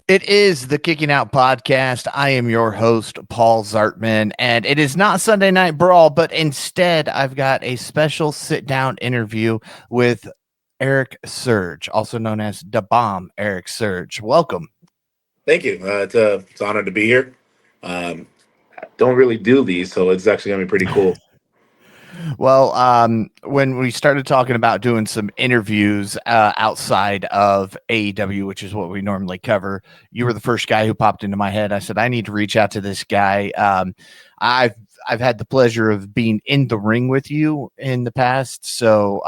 It is the Kicking Out Podcast. I am your host, Paul Zartman, and it is not Sunday Night Brawl, but instead, I've got a special sit down interview with Erik Surge, also known as Da Bomb Erik Surge. Welcome. Thank you. It's an honor to be here. Don't really do these, so it's actually gonna be pretty cool. Well, when we started talking about doing some interviews outside of AEW, which is what we normally cover, you were the first guy who popped into my head. I said I need to reach out to this guy. I've I've had the pleasure of being in the ring with you in the past, so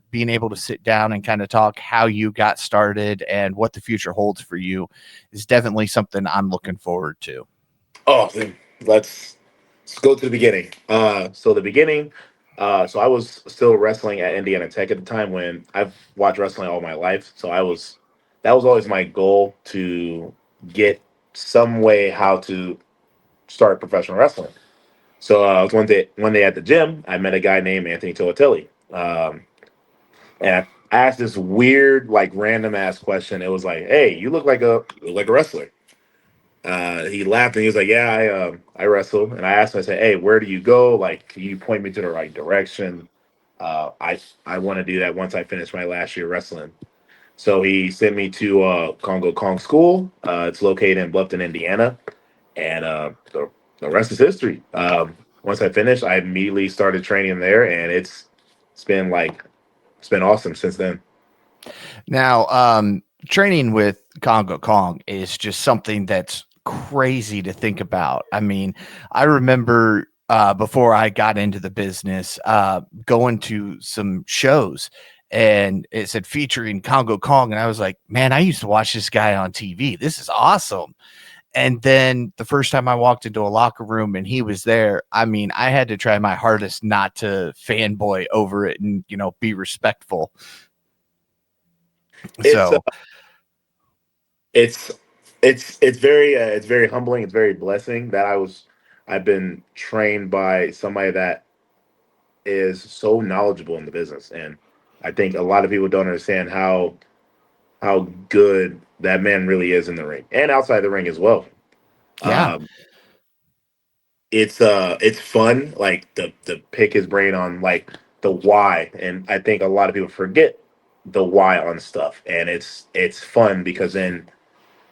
being able to sit down and kind of talk how you got started and what the future holds for you is definitely something I'm looking forward to. Oh, then let's go to the beginning. So the beginning. So I was still wrestling at Indiana Tech at the time when I've watched wrestling all my life. So that was always my goal to get some way how to start professional wrestling. So I was one day at the gym. I met a guy named Anthony Toatelli. And I asked this weird, like random ass question. It was like, "Hey, you look like a wrestler." He laughed and he was like, "Yeah, I wrestle." And I asked him, I said, "Hey, where do you go? Like, can you point me to the right direction? I want to do that once I finish my last year wrestling." So he sent me to Congo Kong School. It's located in Bluffton, Indiana, and the rest is history. Once I finished, I immediately started training there, and it's been awesome since then. Now, training with Congo Kong is just something that's crazy to think about. I mean, I remember before I got into the business, going to some shows and it said featuring Congo Kong. And I was like, man, I used to watch this guy on TV. This is awesome. And then the first time I walked into a locker room and he was there, I mean, I had to try my hardest not to fanboy over it and, be respectful. It's So, it's it's very humbling. It's very blessing that I've been trained by somebody that is so knowledgeable in the business, and I think a lot of people don't understand how good that man really is in the ring and outside the ring as well. yeah. Um, it's fun, like the pick his brain on like the why, and I think a lot of people forget the why on stuff, and it's fun because then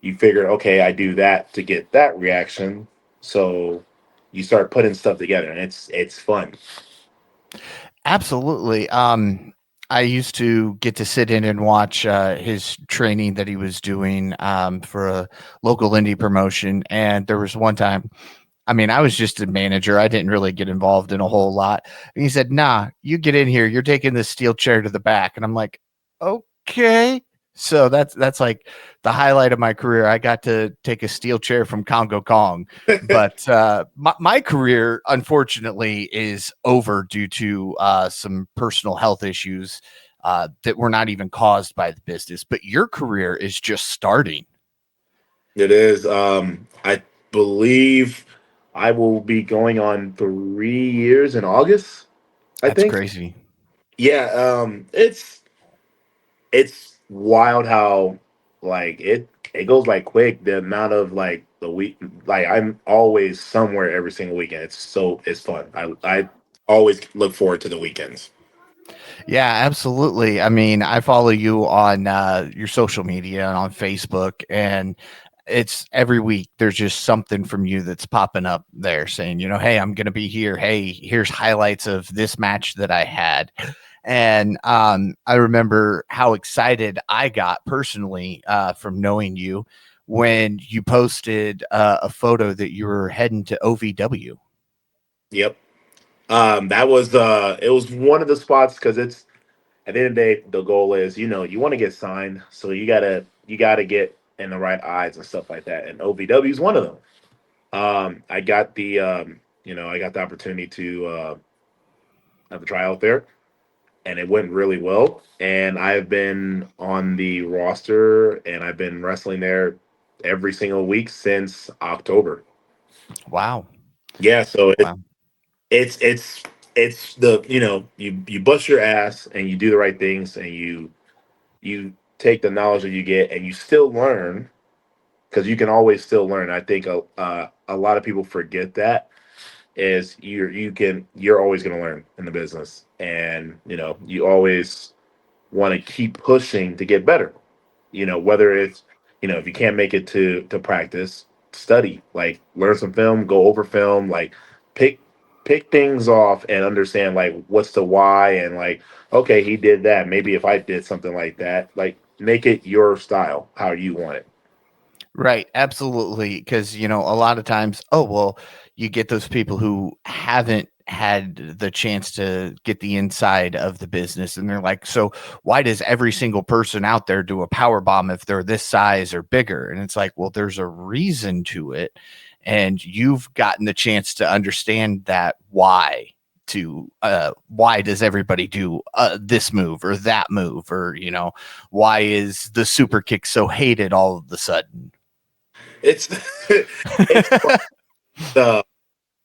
you figure, okay, I do that to get that reaction. So you start putting stuff together, and it's fun. Absolutely. I used to get to sit in and watch his training that he was doing for a local indie promotion. And there was one time, I mean, I was just a manager. I didn't really get involved in a whole lot. And he said, nah, you get in here. You're taking this steel chair to the back. And I'm like, okay. So that's like the highlight of my career. I got to take a steel chair from Congo Kong, but my career, unfortunately, is over due to some personal health issues that were not even caused by the business. But your career is just starting. It is. I believe I will be going on 3 years in August. I That's think. crazy. Yeah. It's wild how like it goes like quick. The amount of like the week, like I'm always somewhere every single weekend. It's fun. I always look forward to the weekends. Yeah, absolutely. I mean, I follow you on your social media and on Facebook, and it's every week there's just something from you that's popping up there saying, hey, I'm going to be here. Hey, here's highlights of this match that I had. And I remember how excited I got personally from knowing you when you posted a photo that you were heading to OVW. Yep. That was it was one of the spots because it's at the end of the day, the goal is, you want to get signed, so you gotta get in the right eyes and stuff like that. And OVW is one of them. I got the opportunity to have a tryout there, and it went really well. And I've been on the roster, and I've been wrestling there every single week since October. Wow. Yeah, so Wow. it's it's it's the you bust your ass and you do the right things and you take the knowledge that you get and you still learn because you can always still learn. I think a lot of people forget that is you're always going to learn in the business, and you always want to keep pushing to get better. Whether it's if you can't make it to practice, study, like learn some film, go over film, like pick pick things off and understand like what's the why, and like, okay, he did that, maybe if I did something like that, like make it your style, how you want it. Right, absolutely. Because, a lot of times, oh, well, you get those people who haven't had the chance to get the inside of the business. And they're like, so why does every single person out there do a power bomb if they're this size or bigger? And it's like, well, there's a reason to it. And you've gotten the chance to understand that why does everybody do this move or that move, or why is the super kick so hated all of a sudden? It's it's uh,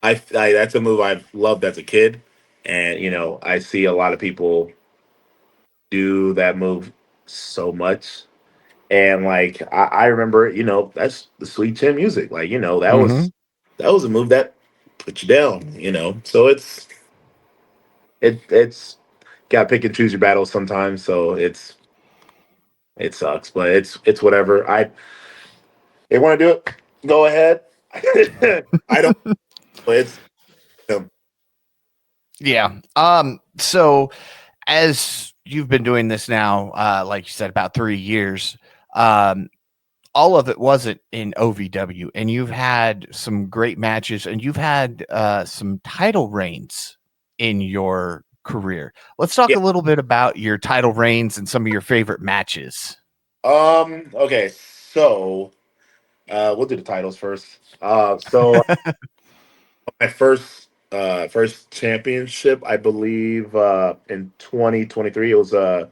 I that's a move I've loved as a kid, and I see a lot of people do that move so much, and like I remember, that's the sweet chin music, like Hmm. that was a move that put you down, so it's got to pick and choose your battles sometimes, so it sucks, but it's whatever. They want to do it, go ahead. I don't, but it's um, Yeah. So as you've been doing this now, like you said, about 3 years, um, all of it wasn't in OVW, and you've had some great matches, and you've had some title reigns in your career. Let's talk yeah. a little bit about your title reigns and some of your favorite matches. Okay, so we'll do the titles first. So my first championship, I believe, in 2023, it was a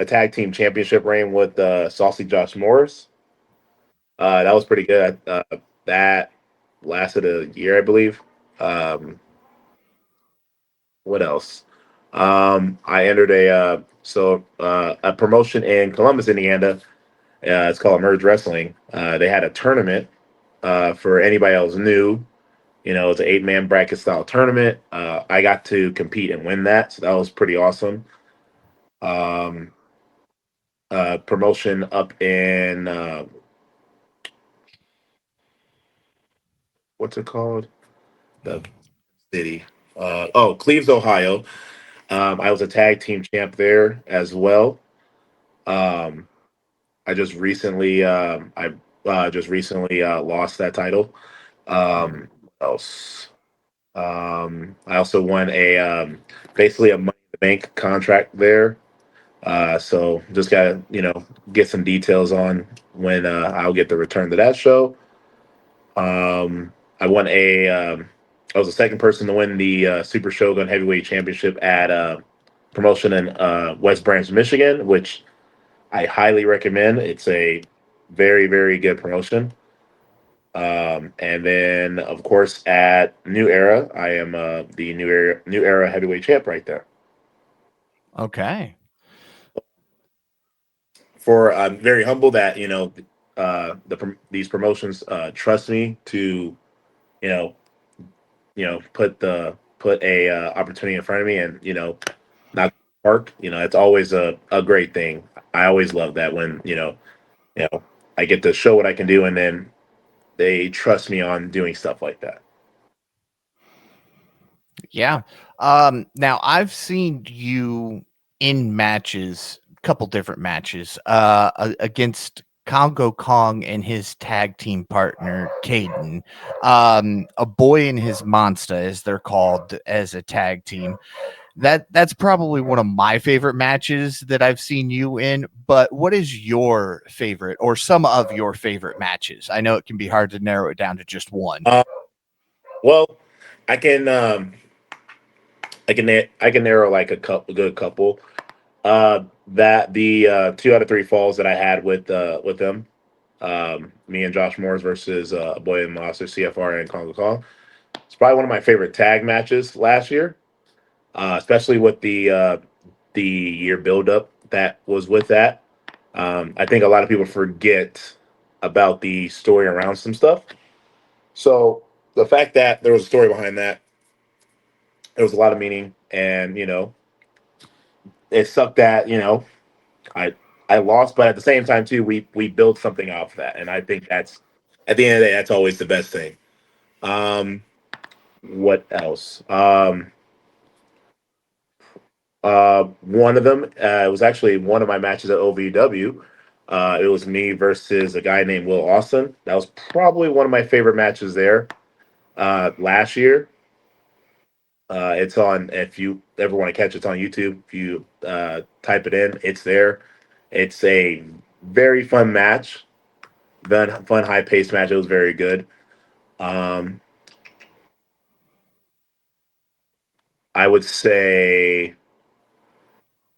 tag team championship reign with Saucy Josh Morris. That was pretty good. That lasted a year, I believe. Um, what else? I entered a promotion in Columbus, Indiana. It's called Merge Wrestling. They had a tournament for anybody else new. It's an 8-man bracket style tournament. I got to compete and win that, so that was pretty awesome. Um, Promotion up in what's it called? The city. Cleves, Ohio. I was a tag team champ there as well. Um, I just recently lost that title. What else? I also won a basically a Money in the Bank contract there. So just gotta get some details on when I'll get the return to that show. I won a. I was the second person to win the Super Shogun Heavyweight Championship at promotion in West Branch, Michigan, which I highly recommend. It's a very, very good promotion. And then, of course, at New Era, I am the New Era heavyweight champ right there. Okay. For I'm very humble that these promotions trust me to you know put a opportunity in front of me, and not park. It's always a great thing. I always love that when you know I get to show what I can do, and then they trust me on doing stuff like that. Yeah. Now I've seen you in matches, a couple different matches, against Congo Kong and his tag team partner, Caden. A boy and his monster, as they're called as a tag team. That's probably one of my favorite matches that I've seen you in. But what is your favorite or some of your favorite matches? I know it can be hard to narrow it down to just one. Uh, well, I can I can narrow like a good couple. That the 2 out of 3 falls that I had with them, me and Josh Morris versus Boy and Monster, CFR and Congo Kong. It's probably one of my favorite tag matches last year, especially with the year buildup that was with that. I think a lot of people forget. about the story around some stuff. So the fact that there was a story behind that, there was a lot of meaning, and it sucked that I I lost, but at the same time too, we built something off of that, and I think that's at the end of the day, that's always the best thing. Um, what else? One of them, it was actually one of my matches at OVW. It was me versus a guy named Will Austin. That was probably one of my favorite matches there last year. It's on, if you ever want to catch it, it's on YouTube. If you type it in, it's there. It's a very fun match, fun high paced match. It was very good. Um, I would say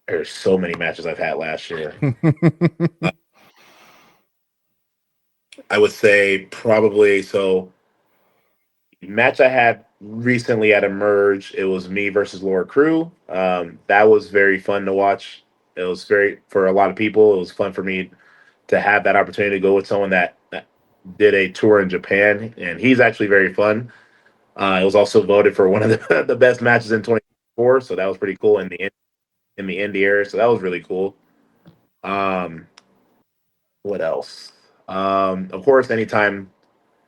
there's so many matches I've had last year. Uh, I would say probably so. Match I had recently at Emerge, it was me versus Laura Crew. That was very fun to watch. It was very for a lot of people. It was fun for me to have that opportunity to go with someone that did a tour in Japan, and he's actually very fun. It was also voted for one of the best matches in 2024, so that was pretty cool in the indie area. So that was really cool. Um, what else? Of course, anytime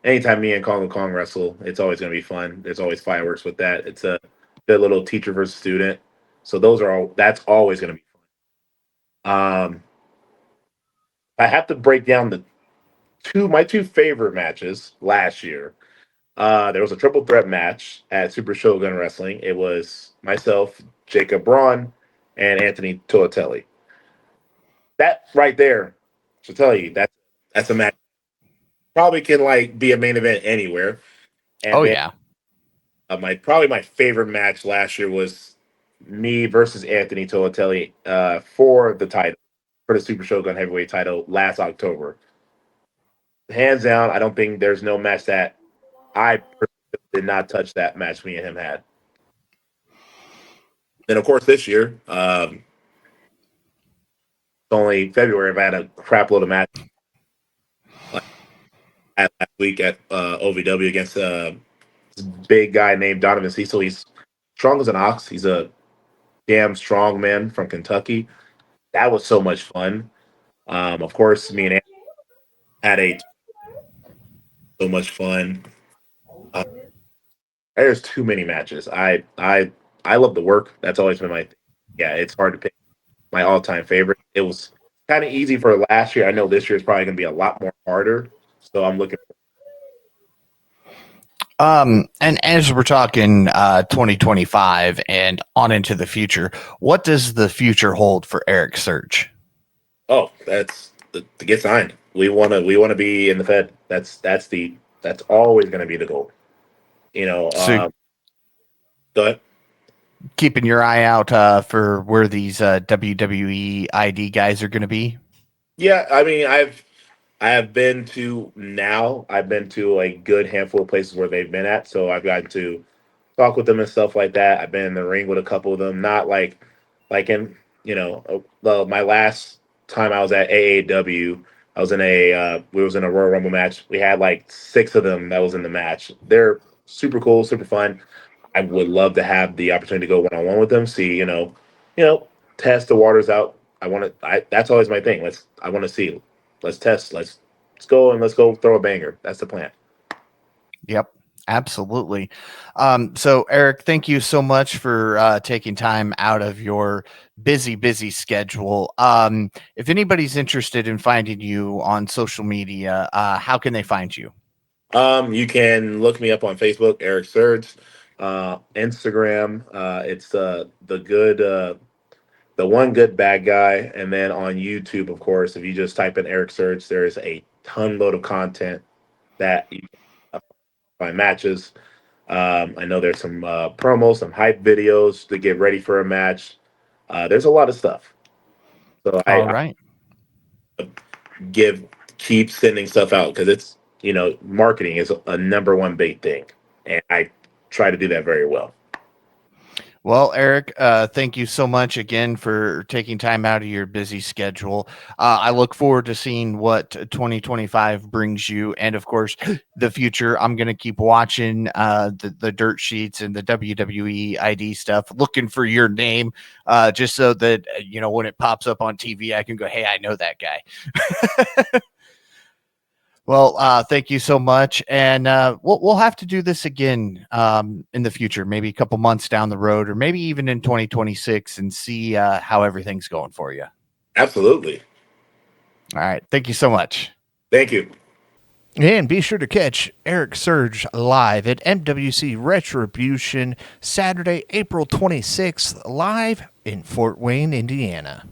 me and Kong wrestle, it's always going to be fun. There's always fireworks with that. It's a good little teacher versus student. So those are all. That's always going to be fun. I have to break down the my two favorite matches last year. There was a triple threat match at Super Shogun Wrestling. It was myself, Jacob Braun, and Anthony Toatelli. That right there should tell you that's a match probably can like be a main event anywhere. And Oh then yeah. my probably my favorite match last year was me versus Anthony Toatelli for the title for the Super Shogun Heavyweight title last October. Hands down, I don't think there's no match that I personally did not touch that match me and him had. Then of course this year, it's only February. I've had a crap load of matches like at last week at OVW against this big guy named Donovan Cecil. He's strong as an ox. He's a damn strong man from Kentucky. That was so much fun. Of course, me and Anthony had a so much fun. Uh, there's too many matches. I love the work. That's always been my thing. Yeah. It's hard to pick my all time favorite. It was kind of easy for last year. I know this year is probably going to be a lot more harder. So I'm looking. And as we're talking 2025 and on into the future, what does the future hold for Erik Surge? Oh, that's to get signed. We want to be in the Fed. That's always going to be the goal. You know. So Go ahead. keeping your eye out for where these WWE ID guys are going to be. Yeah, I mean, I have been to now. I've been to a good handful of places where they've been at, so I've gotten to talk with them and stuff like that. I've been in the ring with a couple of them, not like in my last time I was at AAW, I was in a we was in a Royal Rumble match. We had like six of them that was in the match. They're super cool, super fun. I would love to have the opportunity to go one on one with them. See, test the waters out. I want to. That's always my thing. I want to see. Let's test. Let's go and let's go throw a banger. That's the plan. Yep, absolutely. So, Erik, thank you so much for taking time out of your busy schedule. If anybody's interested in finding you on social media, how can they find you? You can look me up on Facebook, Erik Surge, Instagram. It's the one good bad guy, and then on YouTube, of course, if you just type in Erik Surge, there is a ton load of content that you can find matches. I know there's some promos, some hype videos to get ready for a match. There's a lot of stuff. So All I right. give keep sending stuff out because it's marketing is a number one big thing, and I try to do that very well. Well, Eric, thank you so much again for taking time out of your busy schedule. I look forward to seeing what 2025 brings you, and of course, the future. I'm going to keep watching the dirt sheets and the WWE ID stuff, looking for your name, just so that when it pops up on TV, I can go, "Hey, I know that guy." Well, thank you so much, and we'll have to do this again in the future, maybe a couple months down the road, or maybe even in 2026, and see how everything's going for you. Absolutely. All right, thank you so much. Thank you. And be sure to catch Eric Surge live at MWC Retribution Saturday, April 26th, live in Fort Wayne, Indiana.